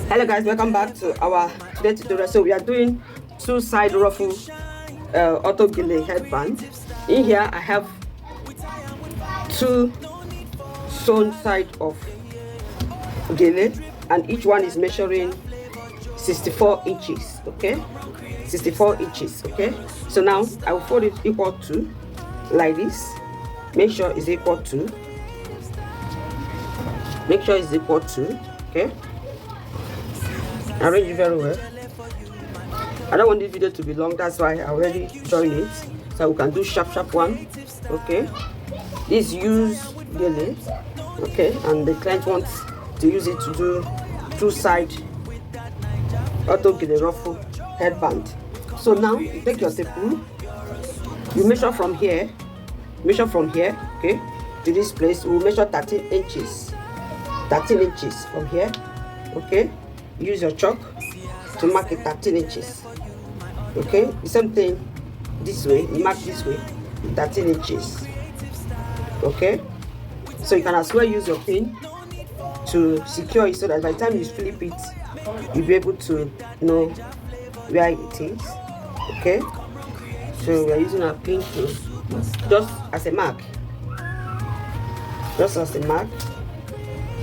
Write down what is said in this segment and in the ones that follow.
Hello guys, welcome back to our today tutorial. So we are doing two side ruffle Autogele headband. In here I have two sewn side of gele, and each one is measuring 64 inches. Okay, 64 inches. Okay, so now I will fold it equal to like this. Make sure it's equal to. Make sure it's equal to. Okay, arrange it very well. I don't want this video to be long, that's why I already joined it, so we can do sharp one. Okay, this use gele. Okay, and the client wants to use it to do two side Autogele ruffle headband. So now you take your tape rule, you measure from here, okay, to this place. We'll measure 13 inches, 13 inches from here. Okay, use your chalk to mark it 13 inches. Okay, the same thing this way, you mark this way 13 inches. Okay, so you can as well use your pin to secure it, so that by the time you flip it, you'll be able to know where it is. Okay, so we are using our pin to just as a mark,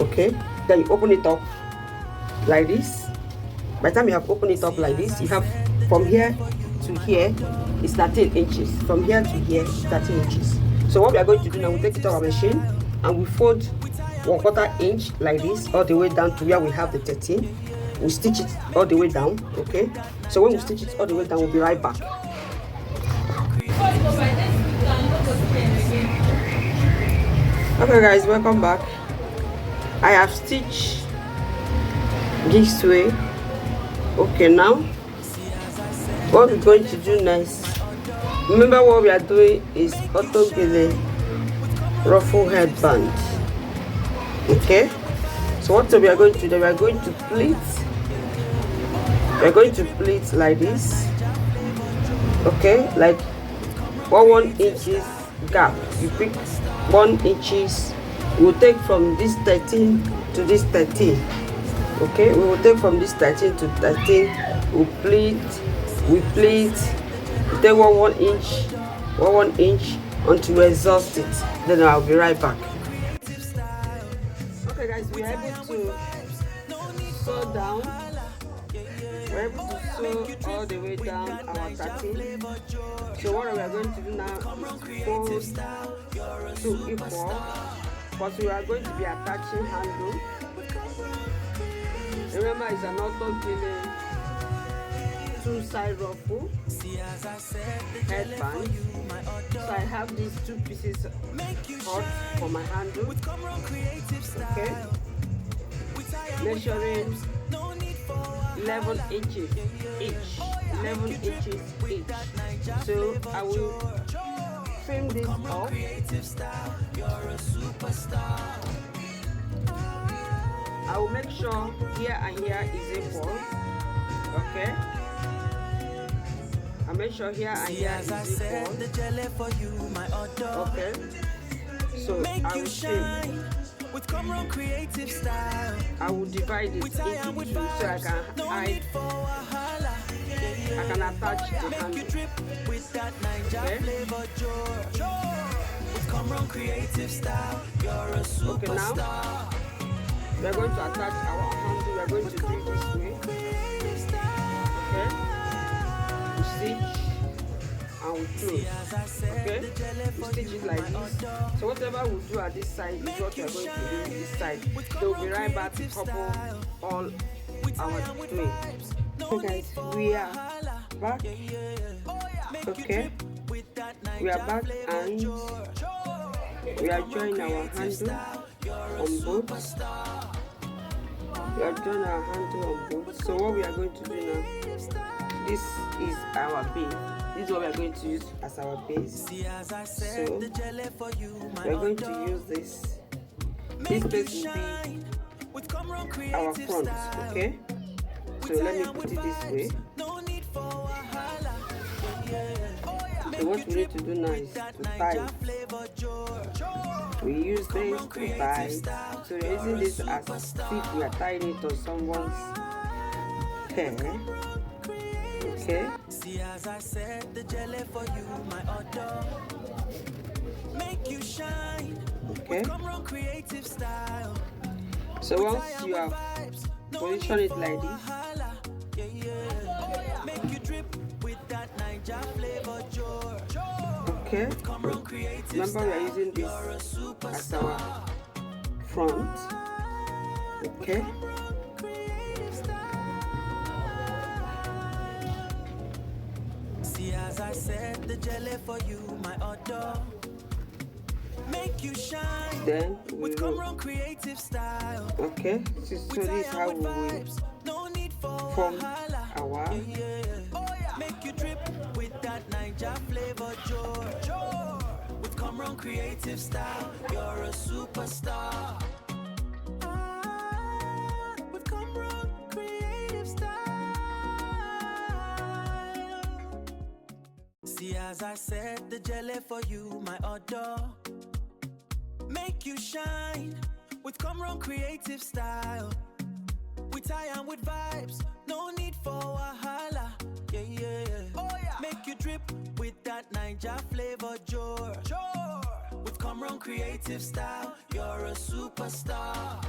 okay, then you open it up like this. By the time you have opened it up like this, you have from here to here is 13 inches. From here to here is 13 inches. So what we are going to do now, we take it to our machine and we fold 1/4 inch like this all the way down to where we have the 13. We stitch it all the way down. Okay, so when we stitch it all the way down, we'll be right back. Okay guys, welcome back. I have stitched this way. Okay, now what we're going to do next, remember what we are doing is Autogele ruffle headband. Okay, so what we are going to do, we are going to pleat. We are going to pleat like this. Okay, like 1 inches gap. You pick 1 inches. We'll take from this 13 to this 13. Okay, we will take from this 13 to 13. We pleat. We take 1 inch until we exhaust it. Then I'll be right back. Okay guys, we are able to sew down. We're able to sew all the way down our 13. So what we are going to do now is fold to equal, but we are going to be attaching handle. Remember, it's an Autogele two side ruffle headband. So I have these two pieces cut for my handle. Okay, measuring 11 inches each. 11 inches each. So I will trim this off. I will make sure here and here is equal. Okay, I make sure here and here is equal. Okay, so I will trim. I will divide it into two so I can hide. I can attach the handle. Okay, now we are going to attach our handle. We are going to do it this way. Okay, we stitch and we close. Okay, we stitch it like this. So whatever we do at this side is what we are going to do this side. So we'll be right back to couple all our twins. Okay guys, we are back. Okay, we are back and we are joining our handle on both. We are joining our handle on both. So what we are going to do now, this is our base. This is what we are going to use as our base. So we are going to use this. This base will be our front. Okay, so let me put it this way. So what we need to do now is to tie. We use this to tie. So we're using this as if we are tying it on someone's Okay. Okay. See, as I said, the jelly for you, my order. Make you shine. Okay. Come on, creative style. So once you have positioned it like this, make you drip with that Niger flavor, okay. Remember, we are using this as our front. Okay. See, as I said, the jelly for you, my order. Make you shine. Then we roll. Creative style. Okay. So this is how we will form our. Make you drip with that Niger flavor, with Comron creative style, you're a superstar. With Comron creative style. See, as I said, the jelly for you, my order. Make you shine with Comron creative style. We tie on with vibes, no need for wahala. Yeah, yeah, yeah. Oh, yeah. Make you drip with that Niger flavor, with Comron creative style, you're a superstar.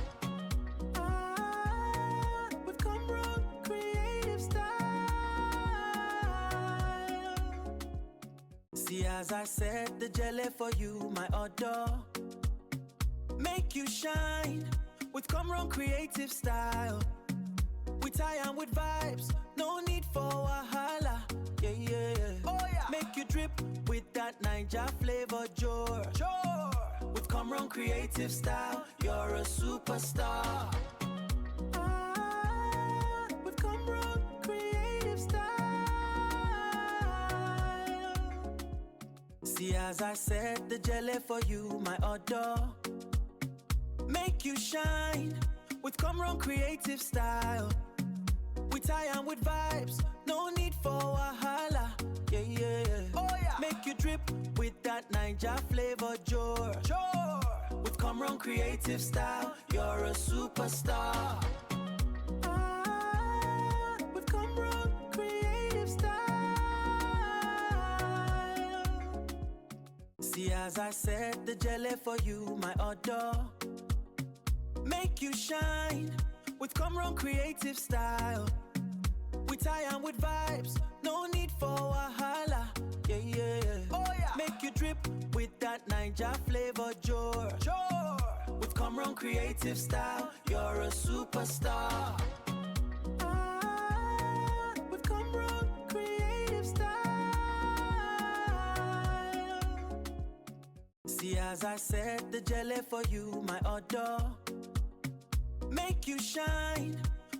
With Comron creative style. See, as I said, the jelly for you, my order. Make you shine with Comron creative style. We tie on with vibes, no need for wahala. Yeah, yeah, yeah. Oh, yeah. Make you drip with that Niger flavor, with Comron creative style, you're a superstar. With Comron creative style. See, as I said, the jelly for you, my order. Make you shine with Comron creative style. We tie on with vibes, no need for wahala. Yeah, yeah, yeah. Oh, yeah. Make you drip with that Niger flavor, with Comron creative style, you're a superstar. With Comron creative style. See, as I said, the jelly for you, my order. Make you shine with Comron creative style. We tie on with vibes, no need for wahala. Yeah, yeah, yeah. Oh, yeah. Make you drip with that Niger flavor, with Comron creative style, you're a superstar. With Comron creative style. See, as I said, the jelly for you, my order. Make you shine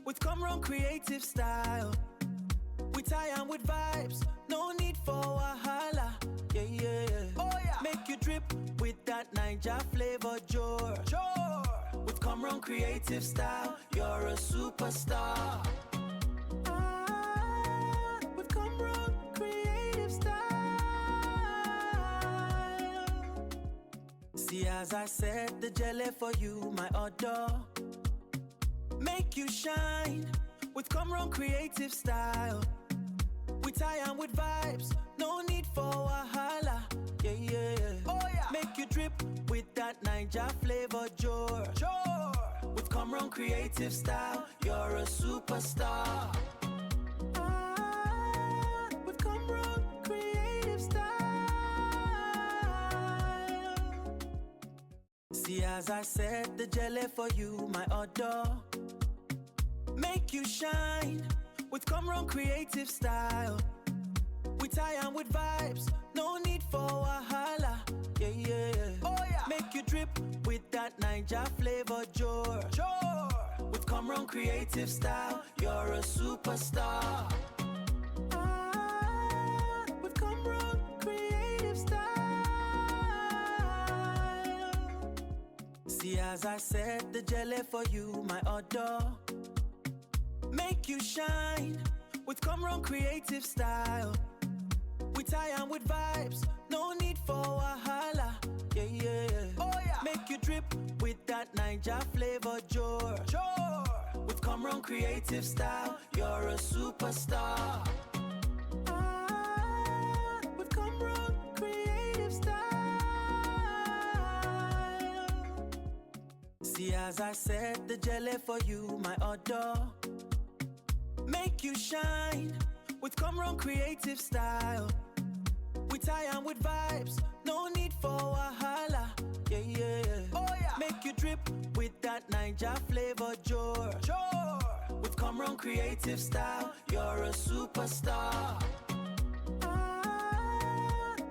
with Comron creative style. We tie on with vibes, no need for wahala. Yeah, yeah, yeah. Oh, yeah. Make you drip with that Niger flavor, with Comron creative style, you're a superstar. With Comron creative style. See, as I said, the jelly for you, my order. Make you shine with Comron creative style. We tie on with vibes, no need for wahala. Yeah, yeah, yeah. Oh, yeah. Make you drip with that Niger flavor, with Comron creative style, you're a superstar. With Comron creative style. See, as I said, the jelly for you, my order. Make you shine with Comron creative style. We tie on with vibes, no need for wahala. Yeah, yeah, yeah. Oh, yeah. Make you drip with that Niger flavor, with Comron creative style, you're a superstar. With Comron creative style. See, as I said, the jelly for you, my order. Make you shine with Comron creative style. We tie on with vibes, no need for wahala. Yeah, yeah, yeah. Oh, yeah. Make you drip with that Niger flavor, with Cameron creative style, you're a superstar. With Cameron creative style. See, as I set the jelly for you, my odor, make you shine with Cameron creative style. We tie on with vibes, no need for wahala. Yeah, yeah, yeah. Oh, yeah. Make you drip with that Niger flavor, Jor. With Cameron creative style, you're a superstar.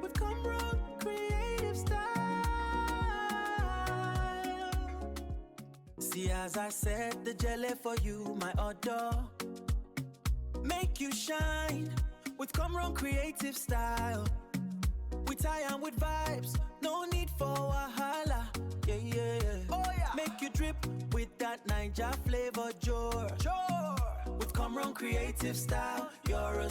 With Cameron creative style. See, as I set the jelly for you, my odor, make you shine with Cameron creative style. We tie on with vibes, no need for wahala. Yeah, yeah, yeah. Oh, yeah. Make you drip with that Niger flavor, Jor. With Cameron creative style, you're a